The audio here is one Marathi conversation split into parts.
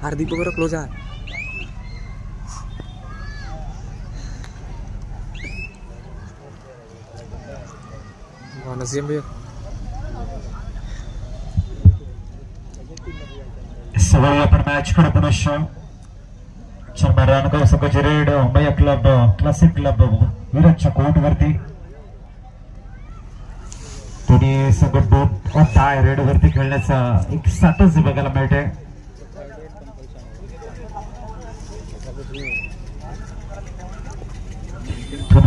हार्दिक बरोबर क्लोज आहे. सवय आपण मॅच कडे पुनश्च चंबरानगाव संघाचे रेड मया क्लब क्लासिक क्लब विराटच्या कोर्ट वरती दोन्ही संघ दोन टाय रेड वरती खेळण्याचा एक साथच बघायला मिळते.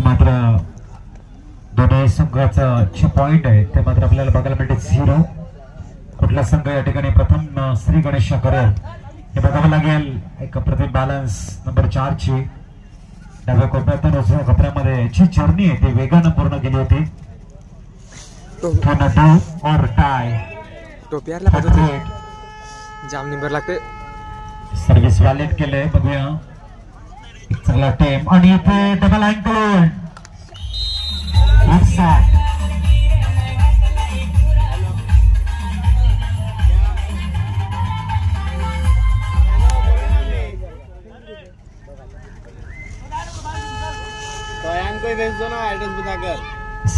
मात्र दोन्ही संघाचा जे पॉइंट आहे ते मात्र आपल्याला बघायला मिळते 0. कुठला संघ या ठिकाणी प्रथम श्री गणेश करेल हे बघावं लागेल. एक प्रतिम बॅलन्स नंबर 4 ची डाव्या कोपऱ्यातून उजव्या कोपऱ्यामध्ये जी जर्नी आहे ती वेगानं पूर्ण केली होती. और टाय जाम नंबर लागते. सर्व्हिस व्हॅलिड केले. बघूया चांगला टेम आणि इथे डबल अँकल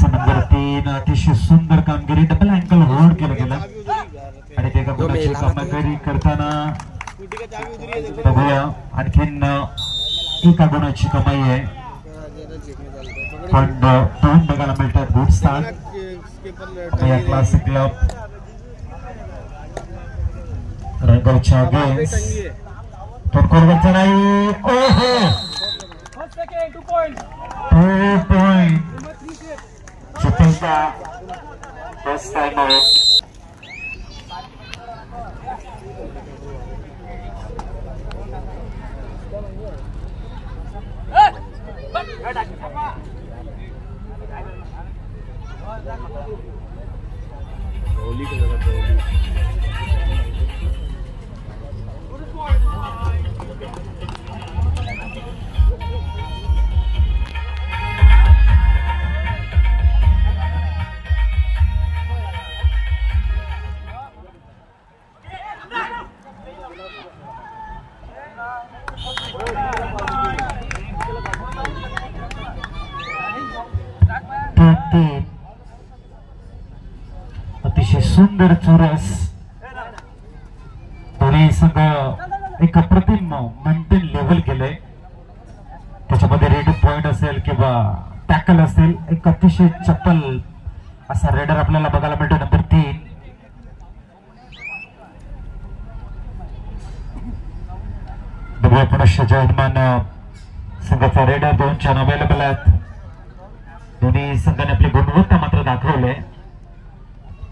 नंबर 3 अतिशय सुंदर कामगिरी. डबल अँकल होल्ड केलं गेलं आणि ते कामगिरी करताना बघूया आणखीन एका गुणाची कमाई आहे. पण दोन बघायला मिळतात. गुड स्टार्ट या क्लासिक क्लब रायगडच्या अगेन्स्ट टोनकोरवरचा नाही. ओहो 2 पॉइंट चिपळूणचा फर्स्ट टाइम आउट. अतिशय सुंदर चौरस. दोन्ही संघ एक अप्रतिम मेंटेन लेवल केलंय. त्याच्यामध्ये रेड पॉइंट असेल किंवा टॅकल असेल एक अतिशय चप्पल असा रेडर आपल्याला बघायला मिळतो. नंबर 3 बघूया पुनश्च जयमान संघाचा रेडर 2 अवेलेबल आहेत. दोन्ही संघाने आपली गुणवत्ता मात्र दाखवले.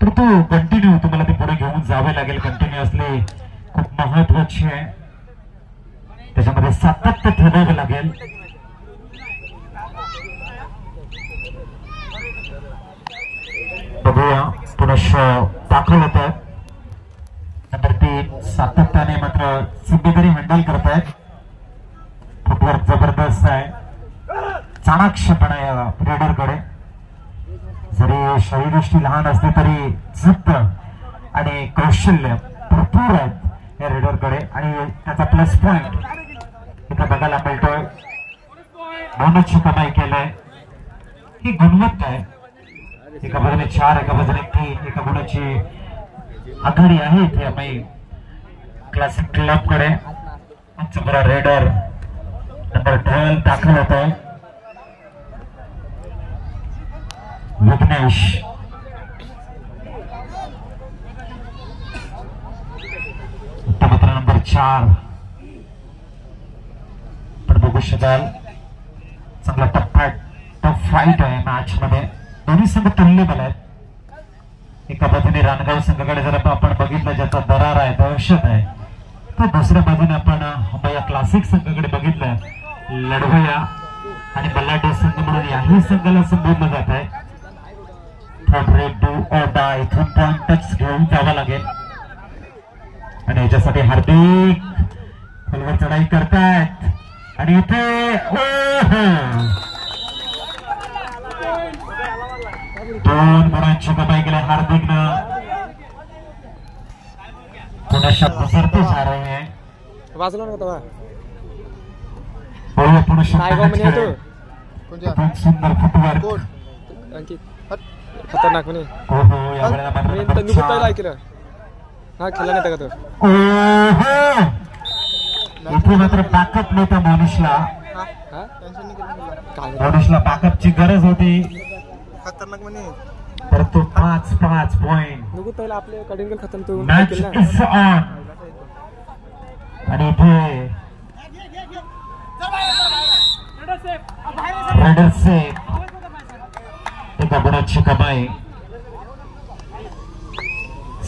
परंतु कंटिन्यू तुम्हाला ते पुढे घेऊन जावे लागेल. कंटिन्युअसली खूप महत्वाची आहे. त्याच्यामध्ये सातत्य ठेवावे लागेल. बघूया पुनश्च दाखल होत आहेत. नंबर 3 सातत्याने मात्र जिम्मेदारी हँडल करतायत. फुटवर्क जबरदस्त आहे. चाणाक्षपणा या रेडरकडे. जरी शरीरदृष्टी लहान असली तरी जिद्द आणि कौशल्य भरपूर आहेत या रेडरकडे आणि त्याचा प्लस पॉइंट इथं बघायला मिळतोय. बोनसची कमाई केलंय. ही गुणवत्ता आहे. एका बाजूने 4 एका बाजूने 3 एका गुणाची आघाडी आहे इथे आम्ही क्लासिक क्लब कडे. आमचा रेडर नंबर 12 दाखल होत आहे. विघ्नेश उत्तमत्र नंबर 4 पण बघू शकाल टफ फाईट आहे मॅच मध्ये. दोन्ही संघ तुल्यबल आहेत. एका बाजूने रानगाव संघाकडे जर आपण बघितलं ज्याचा दरार आहे दहशत आहे, तर दुसऱ्या बाजूने आपण अंबया क्लासिक संघाकडे बघितलं लढवया आणि बल्लाटे संघ म्हणून याही संघाला संबोधलं जात आहे. इथून पॉइंट टच घेऊन जावं लागेल आणि याच्यासाठी हार्दिक खोलवर चढाई करतायत आणि इथे दोन गुणांची कमाई केली हार्दिकनं. पुन्हा शब्द सरते जा रहे हैं. वाजला ना तेव्हा पुन्हा सुंदर फुटवर्क. अंकित खतरनाक म्हणे. ओहो या वेळेला मात्र ऐकलं हा खेळला नाही का तो. ओहो इथे मात्र बॅकअप नव्हता मोनिशला. मोनिशला बॅकअपची गरज होती. खतरनाक म्हणे. तर तो 5 पॉइंट. नुकू पहिला आपले कडिंगल खतम तो मॅच इज ऑन. आणि इथे रेडर सेफ. एका गुणाची कमाई.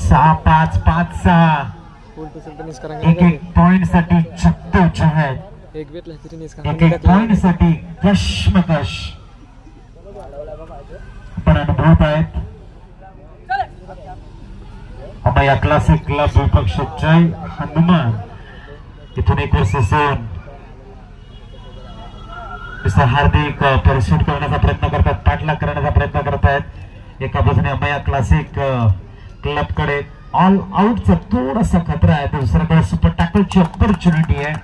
6-5 5-6. एक पॉइंट साठी चक्कोच आहेत. एक पॉइंट साठी कश्मकश आपण अनुभवत आहेत. अंबया क्लासिक क्लब विपक्ष जय हनुमान. इथून एक वर्ष सोन हार्दिक परसूट करण्याचा प्रयत्न करतात, पाठलाग करण्याचा प्रयत्न करतायत. एका बाजूने अंबया क्लासिक क्लब कडे ऑल आउटचा थोडासा खतरा आहे, दुसऱ्याकडे सुपर टॅकलची ऑपॉर्च्युनिटी आहे.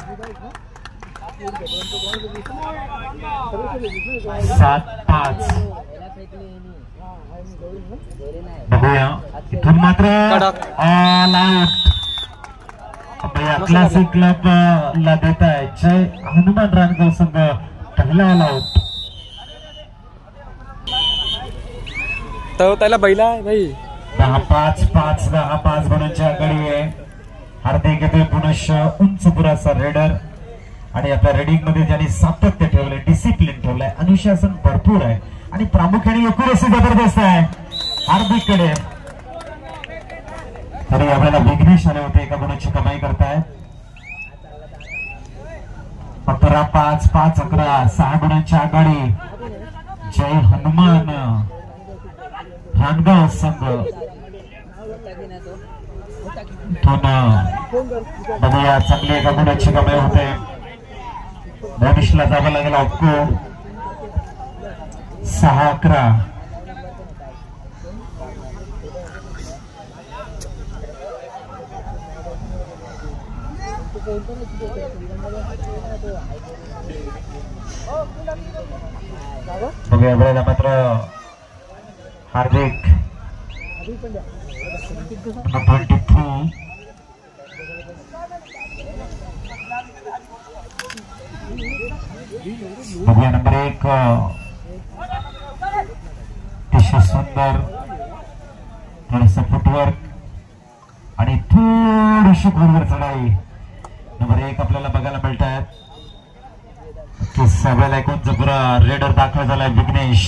7-5. बघूया इथून मात्र ऑल आउट अंबया क्लासिक क्लब ला देत आहे जय हनुमान रानगाव संघ. पहिला ऑल आउट. तो त्याला बैला आहे भाई. 10-5 गुणांची आघाडी आहे. हार्दिक येथे पुनश उंच पुराचा रेडर आणि आता रेडिंग मध्ये ज्यांनी सातत्य ठेवलंय, डिसिप्लिन ठेवलंय, अनुशासन भरपूर आहे आणि प्रामुख्याने एक्युरेसी जबरदस्त आहे हार्दिककडे. तरी आपल्याला विघ्नेश आले होते. एका गुणाची कमाई करताय. 15-5-5-11 6 गुणांची आघाडी जय हनुमान रानगाव संघ. बघूया चांगली एका गुणाची कमाई होते. मोनिशला जावं लागेल ऑफकोर्ड. 6-11. बघूया वेळेला मात्र हार्दिक 23. बघूया नंबर 1 अतिशय सुंदर थोडस फुटवर्क आणि थोडीशी खोलवर चढाई. नंबर 1 आपल्याला बघायला मिळत आहेत. सभेला ऐकून जबरा रेडर दाखल झालाय विघ्नेश.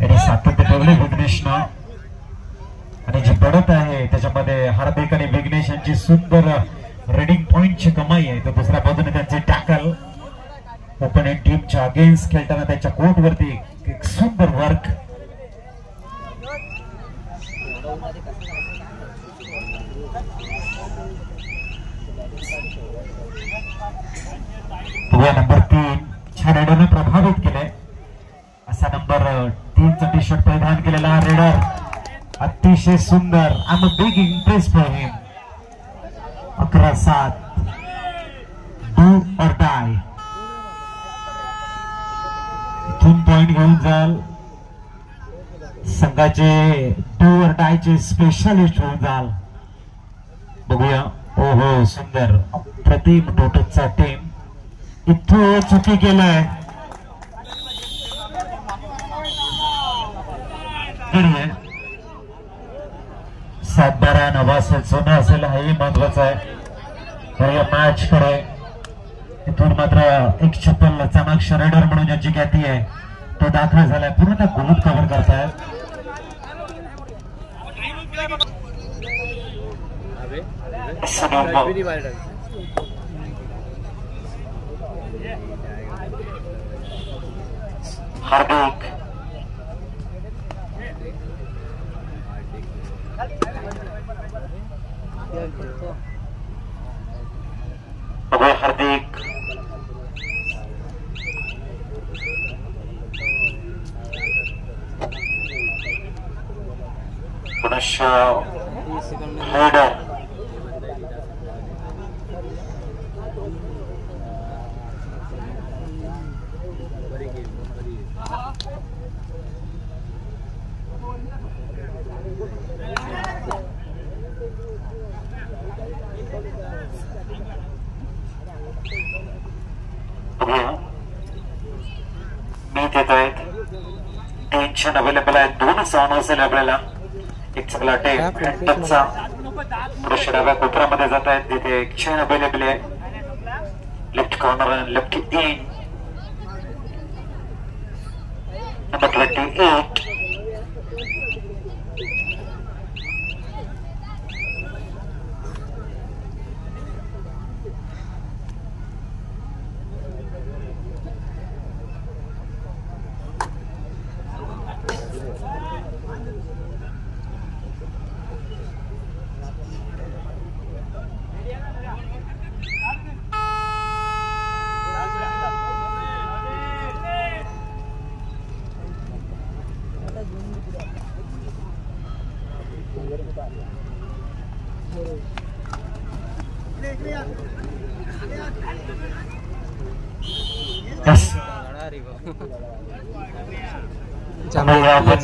यांनी सातत्य ठेवले विघ्नेशनं आणि जी पडत आहे त्याच्यामध्ये हार्दिक आणि विघ्नेश यांची सुंदर रेडिंग पॉइंटची कमाई आहे. तर दुसऱ्या बाजूने त्यांचे टॅकल ओपोनेंट टीमच्या अगेन्स्ट खेळताना त्याच्या कोर्टवरती एक सुंदर वर्क. नंबर 3 छान रेडरने प्रभावित केले. असा नंबर 3चा टी शर्ट परिधान केलेला रेडर अतिशय सुंदर. I am a big impress for him. 11-7 do और डाय. इथून पॉइंट घेऊन जाल संघाचे डू और डायचे स्पेशालिस्ट होऊन जाल. बघूया. ओहो सुंदर अप्रतिम टोटलचा टीम. इथं चुकी केलंय. 7-12 नवा असेल सोनं असेल हेही महत्वाचं आहे. तर या मॅच कडे इथून मात्र एक चप्पल चाणाक्ष रेडर म्हणून ज्यांची ख्याती आहे तो दाखल झालाय. पूर्ण त्या गोलूत कव्हर करतायत. हार्दिक हार्दिक पुनश्च हेडर मीत येत आहेत. टेन्शन अवेलेबल आहे. 2 साऊंड असेल आपल्याला. एक चांगला टेपचा पुढे डाव्या कोपऱ्यामध्ये जात आहेत. तिथे एक चेन अवेलेबल आहे. लेफ्ट कॉर्नर आणि left in number 28. Yes.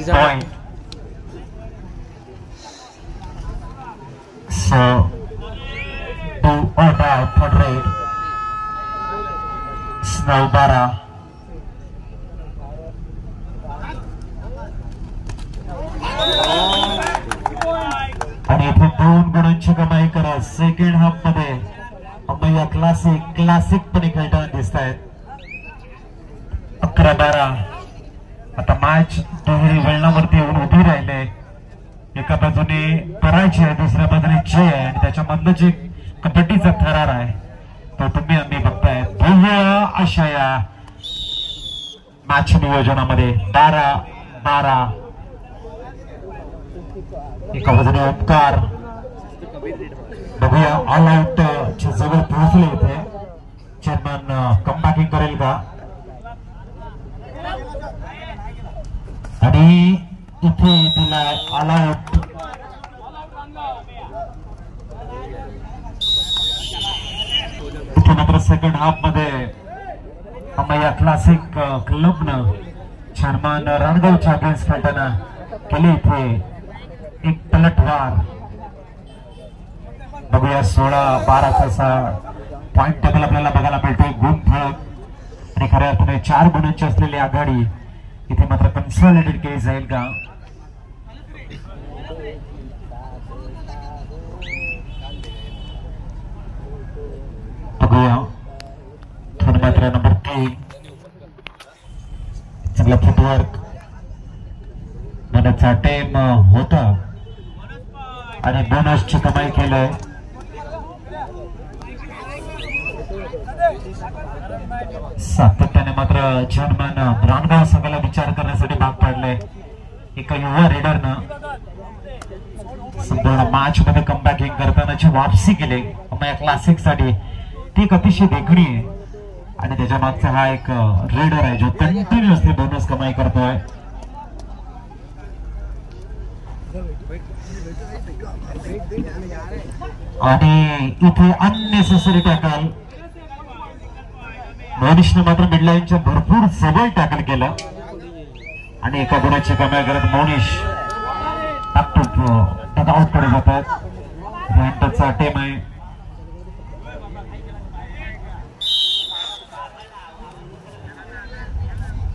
Point. So, 2 out out for trade. Snow Bara. आणि इथे 2 गुणांची कमाई करत सेकंड हाफ मध्ये अंबैया क्लासिकपणे खेळताना दिसत आहेत. 11-12. आता मॅच दुहेरी वळणावरती येऊन उभी राहिले. एका बाजूने करायची आहे, दुसऱ्या बाजूने जय आहे आणि त्याच्यामधलं जे कबड्डीचा थरार आहे तो तुम्ही आम्ही बघताय. भव्य अशा या मॅच नियोजनामध्ये 12-12. एका बाजूने ओमकार. बघूया ऑल आउट च्या जवळ पोहोचले. इथे चेअरमन कमबॅकिंग करेल का? आणि इथे तिला ऑल आउट. इथे मात्र सेकंड हाफ मध्ये अंबैया क्लासिक क्लबनं चेअरमन रणगावच्या अगेन्स्ट खेळताना केली इथे एक पलटवार. बघूया 16-12 पॉइंट टेबल आपल्याला बघायला मिळतोय. गुण फळक आणि खऱ्या अर्थाने 4 गुणांची असलेली आघाडी इथे मात्र कन्सॉलिडेट केली जाईल का? बघूया. थोडं मात्र नंबर 3 चांगला फुटवर्क मनाचा टेम होता आणि बोनसची कमाई केलंय. सातत्याने मात्र चेअरमन रानगाव संघाला विचार करण्यासाठी भाग पाडलाय. एका युवा रेडरनं संपूर्ण मॅच मध्ये कमबॅकिंग करतानाची वापसी केली अंबैया क्लासिक साठी. ती एक अतिशय देखणी आहे आणि त्याच्या मागचा हा एक रेडर आहे जो कंटिन्युअसली बोनस कमाई करतोय. आणि इथे अननेसेसरी टॅकल. मोनिशने मात्र मिडलाईनच्या भरपूर जवळ टॅकल केलं आणि एका गुणाची कमाई करत मोनिश आउट कडे जातात. रॅन्टचा टेम आहे.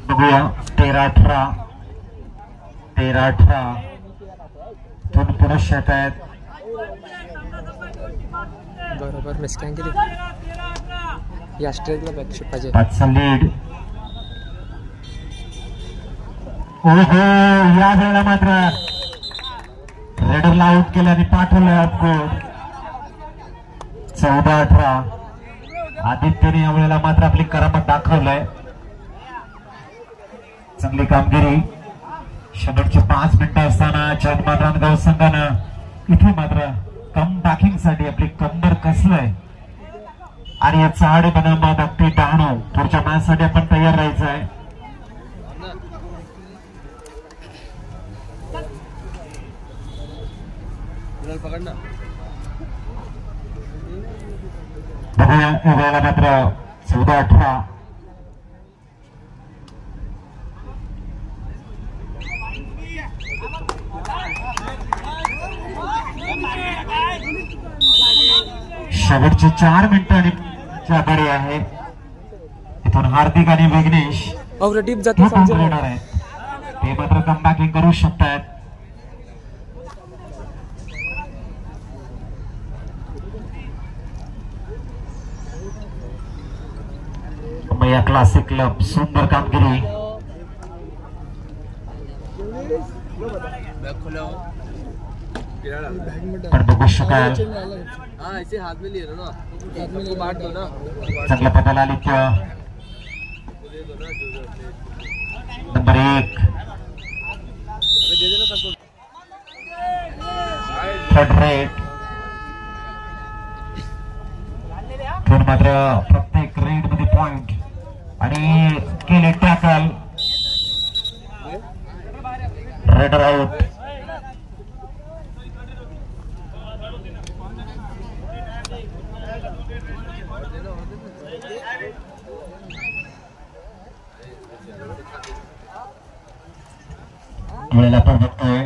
बघूया 13-18 दोन पुरुष येत आहेत. बरोबर मिस्कॅन केली. या स्ट्रेटला बॅकशॉट पाहिजे. 5चा लीड. ओहो, या वेळेला मात्र रेडरला आउट केलं आणि पाठवलं अपकोड. 14-18. आदित्यने या वेळेला मात्र आपली करामत दाखवलंय. चांगली कामगिरी. शेवटचे 5 मिनिटं असताना चंदमान रानगाव संघानं इथे मात्र कम बॅकिंग साठी आपली कंबर कसलंय आणि याचा आडे बनामा धाकटी डहाणू पुढच्या मॅच साठी आपण तयार राहायचं आहे. बघूया या वेळेला मात्र 14-18. शेवटचे 4 मिनिटं आणि आघाडी आहे. इथून हार्दिक आणि विघ्नेश डीप जाते येणार आहे. ते मात्र कमबॅकिंग करू शकतात. मैया क्लासिक क्लब सुंदर कामगिरी. पण बघू शकाल चांगल्या पदाला आली किंवा नंबर 1 थर्ड रेट. मात्र प्रत्येक रेड मध्ये पॉइंट आणि केले टॅकल. Raider out. वेळेला आपण बघतोय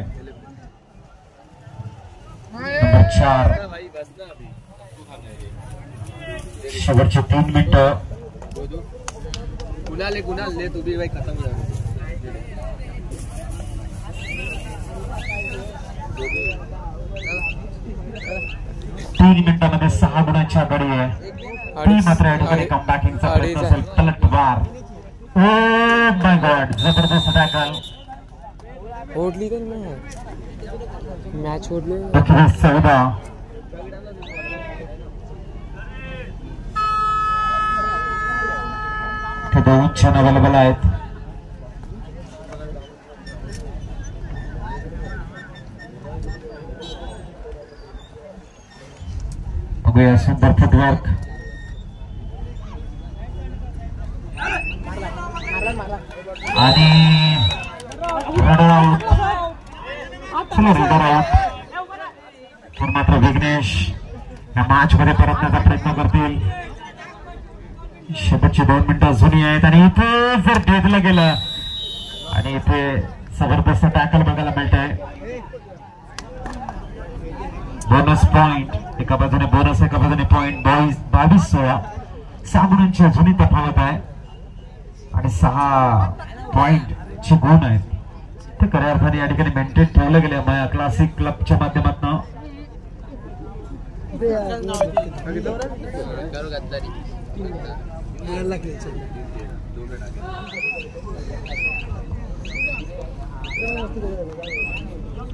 नंबर 4. शेवटचे 3 मिनिटं. गुलाल ले तू भी भाई खत्म हो 3 मिनिटांमध्ये 6 गुणांची आघाडी आहे. ती मात्र या ठिकाणी कमबॅकिंगचा प्रयत्न असेल. पलटवार. ओ माय गॉड, जबरदस्त टॅकल. ओढली तर मॅच ओढली. 14. दोन छान अवेलेबल आहेत. बघूया सुंदर फुटवर्क. आणि रेडर आउट. चलो रेडर आउट. पण मात्र विघ्नेश या मॅच मध्ये परतण्याचा प्रयत्न करतील. शेवटची 2 मिनिटं जुनी आहेत आणि इथे जर भेदलं गेलं आणि इथे जबरदस्त टॅकल बघायला मिळत आहे. बोनस पॉइंट एका बाजूने बोनस एका बाजूने पॉइंट. 22-16 6 गुणांची अजूनही तफावत आहे आणि 6 पॉइंट चे गुण आहेत ते खऱ्या अर्थाने या ठिकाणी मेंटेन ठेवलं गेले माया क्लासिक क्लबच्या माध्यमातून.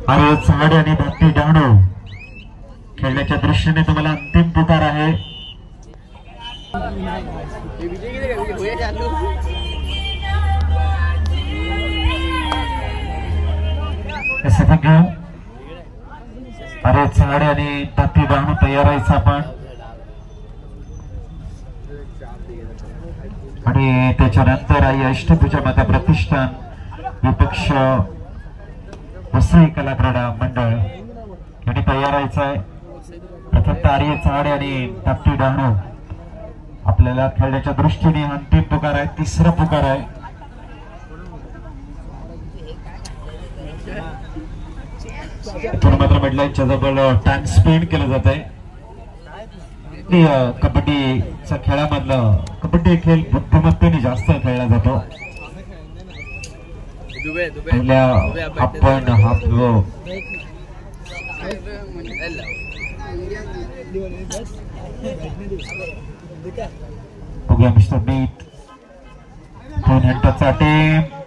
आणि चाड आणि भक्ती डहाणू खेळण्याच्या दृष्टीने तुम्हाला अंतिम पुकार आहे. घेऊ. अरे चाड आणि भक्ती डहाणू तयार व्हायचं आपण. आणि त्याच्यानंतर आई अष्टभुजा माता प्रतिष्ठान विपक्ष वसई कलाक्रीडा मंडळ यांनी तयार व्हायचं आहे. प्रथम आर्य चाडे आणि भक्ती डहाणू आपल्याला खेळण्याच्या दृष्टीने अंतिम पुकार आहे. तिसरा पुकार आहे. मात्र मेडलाईनच्या जवळ टाइम स्पेंड केलं जात आहे. कबड्डीच्या खेळामधलं कबड्डी खेळ बुद्धिमत्तेने जास्त खेळला जातो. पहिल्या हाफ पॉइंट हाफ बघूया मिस्टर मीत 2 मिनिटाचा टेम